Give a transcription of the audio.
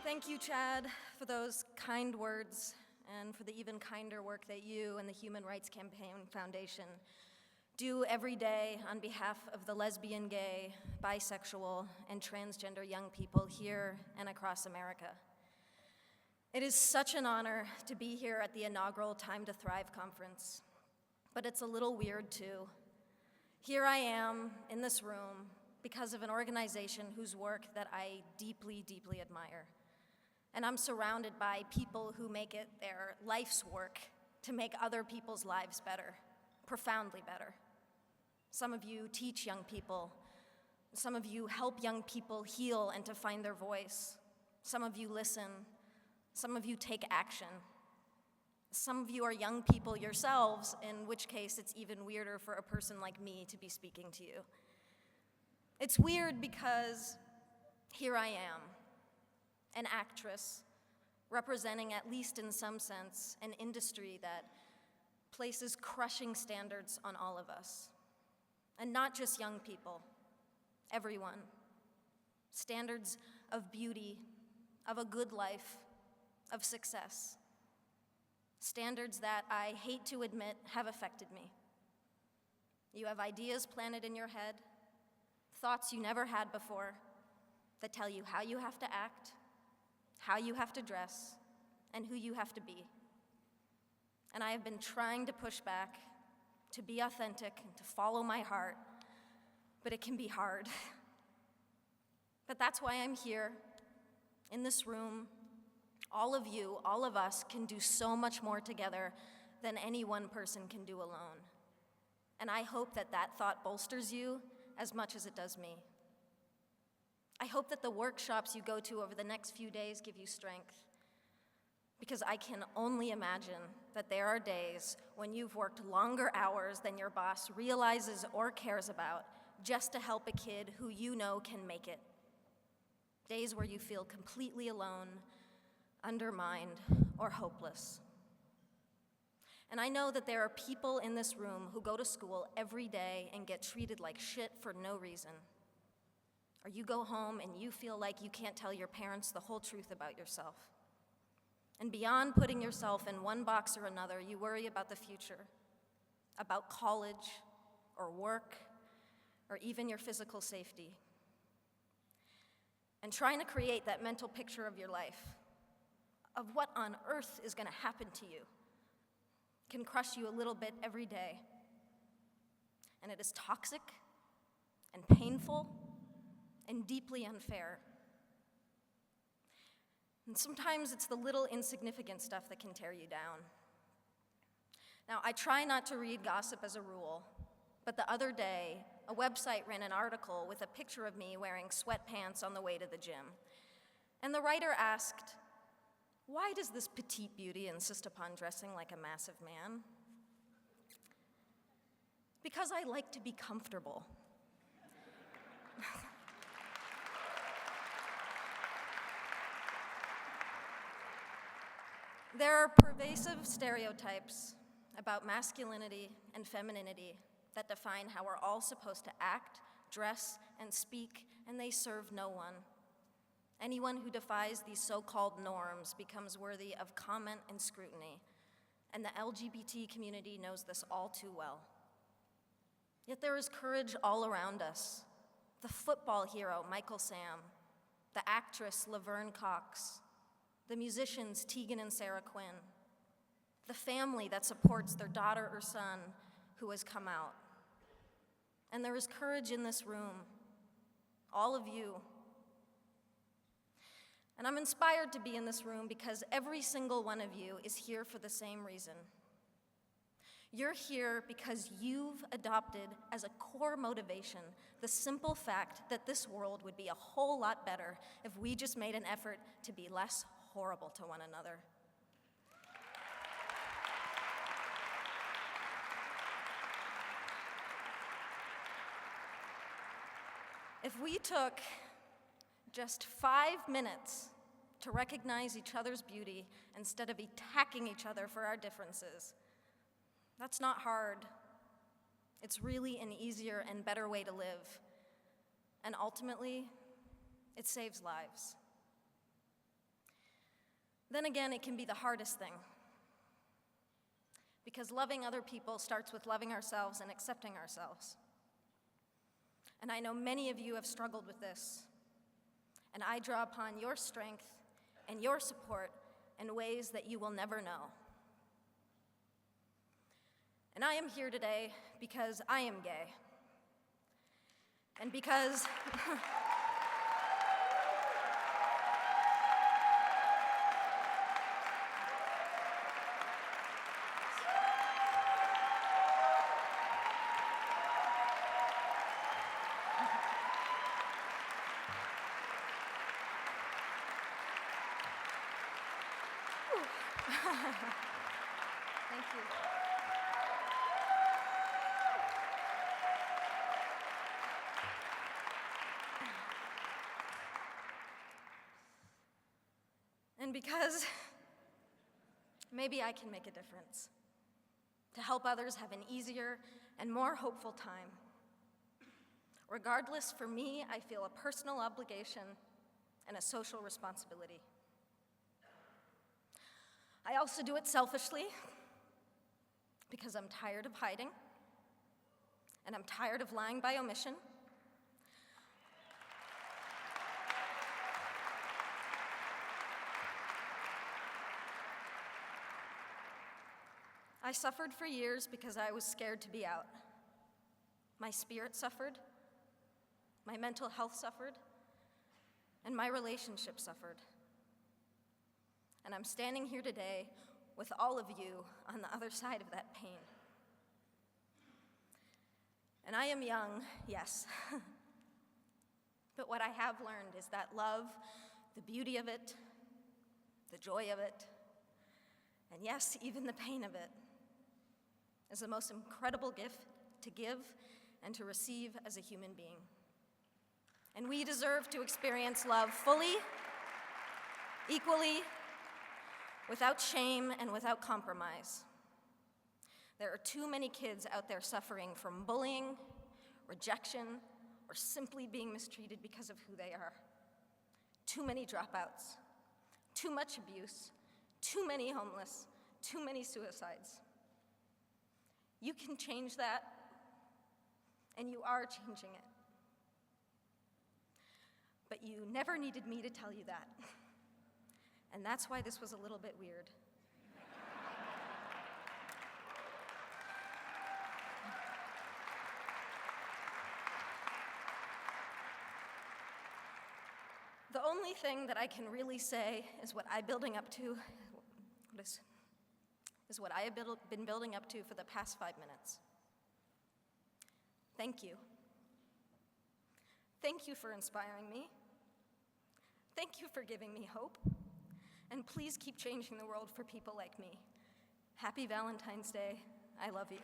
Thank you, Chad, for those kind words and for the even kinder work that you and the Human Rights Campaign Foundation do every day on behalf of the lesbian, gay, bisexual, and transgender young people here and across America. It is such an honor to be here at the inaugural Time to Thrive conference, but it's a little weird too. Here I am in this room because of an organization whose work that I deeply, deeply admire. And I'm surrounded by people who make it their life's work to make other people's lives better, profoundly better. Some of you teach young people. Some of you help young people heal and to find their voice. Some of you listen. Some of you take action. Some of you are young people yourselves, in which case it's even weirder for a person like me to be speaking to you. It's weird because here I am, an actress representing, at least in some sense, an industry that places crushing standards on all of us. And not just young people, everyone. Standards of beauty, of a good life, of success. Standards that I hate to admit have affected me. You have ideas planted in your head, thoughts you never had before, that tell you how you have to act, how you have to dress, and who you have to be. And I have been trying to push back, to be authentic, and to follow my heart, but it can be hard. But that's why I'm here, in this room. All of you, all of us, can do so much more together than any one person can do alone. And I hope that that thought bolsters you as much as it does me. I hope that the workshops you go to over the next few days give you strength, because I can only imagine that there are days when you've worked longer hours than your boss realizes or cares about just to help a kid who you know can make it. Days where you feel completely alone, undermined, or hopeless. And I know that there are people in this room who go to school every day and get treated like shit for no reason. Or you go home and you feel like you can't tell your parents the whole truth about yourself. And beyond putting yourself in one box or another, you worry about the future, about college, or work, or even your physical safety. And trying to create that mental picture of your life, of what on earth is going to happen to you, can crush you a little bit every day. And it is toxic and painful and deeply unfair. And sometimes it's the little insignificant stuff that can tear you down. Now, I try not to read gossip as a rule, but the other day, a website ran an article with a picture of me wearing sweatpants on the way to the gym. And the writer asked, "Why does this petite beauty insist upon dressing like a massive man?" Because I like to be comfortable. There are pervasive stereotypes about masculinity and femininity that define how we're all supposed to act, dress, and speak, and they serve no one. Anyone who defies these so-called norms becomes worthy of comment and scrutiny, and the LGBT community knows this all too well. Yet there is courage all around us. The football hero, Michael Sam, the actress, Laverne Cox, the musicians, Tegan and Sarah Quinn, the family that supports their daughter or son who has come out. And there is courage in this room, all of you. And I'm inspired to be in this room because every single one of you is here for the same reason. You're here because you've adopted as a core motivation the simple fact that this world would be a whole lot better if we just made an effort to be less horrible to one another. If we took just 5 minutes to recognize each other's beauty instead of attacking each other for our differences, that's not hard. It's really an easier and better way to live. And ultimately, it saves lives. Then again, it can be the hardest thing, because loving other people starts with loving ourselves and accepting ourselves. And I know many of you have struggled with this, and I draw upon your strength and your support in ways that you will never know. And I am here today because I am gay. And because thank you. And because maybe I can make a difference to help others have an easier and more hopeful time. Regardless, for me, I feel a personal obligation and a social responsibility. I also do it selfishly because I'm tired of hiding, and I'm tired of lying by omission. I suffered for years because I was scared to be out. My spirit suffered, my mental health suffered, and my relationship suffered. And I'm standing here today with all of you on the other side of that pain. And I am young, yes, but what I have learned is that love, the beauty of it, the joy of it, and yes, even the pain of it, is the most incredible gift to give and to receive as a human being. And we deserve to experience love fully, equally, without shame and without compromise. There are too many kids out there suffering from bullying, rejection, or simply being mistreated because of who they are. Too many dropouts, too much abuse, too many homeless, too many suicides. You can change that, and you are changing it. But you never needed me to tell you that. And that's why this was a little bit weird. The only thing that I can really say is what I'm building up to, is what I have been building up to for the past 5 minutes. Thank you. Thank you for inspiring me. Thank you for giving me hope. And please keep changing the world for people like me. Happy Valentine's Day. I love you.